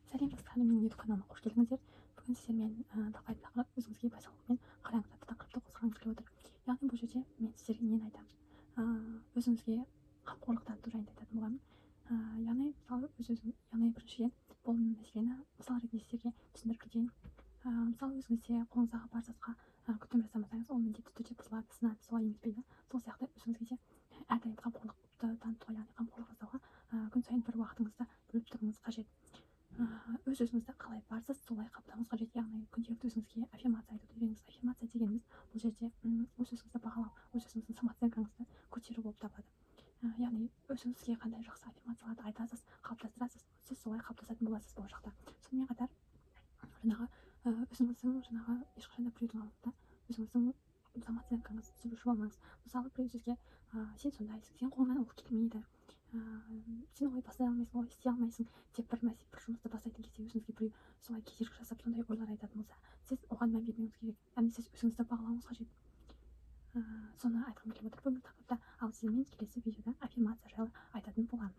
Сәлем достар, менің YouTube каналыма қош келдіңіздер. Бүгін сіздермен талқылайтын тақырып өзіңізге пайдалық мен қараңғы атты тақырыпты қозғағым келіп отыр. Яғни бұл жерде мен сіздерге нені айтамын? Өзіңізге қамқорлық таныту жайында айтатын боламын. Яғни мысалы яғни біріншіден бұл мәселені мысал ретінде сіздерге түсіндіріп кетейін. Мысалы өзіңізде қолыңыздағы бар затқа күтім жасамасаңыз, ол міндетті түрде бұзылады, сынады, солай емес пе? Сол сияқты өзіңізге де әрдайым қамқорлықты танытуға, яғни қамқорлық жасауға күн сайын бір уақытыңызды бөліп тұруыңыз қажет. Өз-өзіңізді қалай барсыз, солай қабылдауыңыз қажет. Яғни күнделікті өзіңізге аффирмация айтуды үйреніңіз. Аффирмация дегеніміз бұл жерде өз-өзіңізді бағалау, өз-өзіңіздің самооценкаңызды көтеру болып табылады. Яғни өзіңізге қандай жақсы аффирмацияларды айтасыз, қалыптастырасыз, сіз солай қалыптасатын боласыз болашақта. Сонымен қатар өзіңіздің ешқашан да біреудің алдында өзіңіздің самооценкаңызды түсіруші болмаңыз. Мысалы біреу сізге сен сондайсың, сен қолыңнан ол келмейді, сен олай бастай алмайсың, олай істей алмайсың деп бір жұмысты бастайтын кезде өзіңізге біреу солай кедергі жасап сондай ойлар айтатын болса, сіз оған мән бермеуіңіз керек. Яғни сіз өзіңізді бағалауыңыз қажет. Соны айтқым келіп отыр бүгінгі тақырыпта. Ал сіздермен келесі видеода аффирмация жайлы айтатын боламын.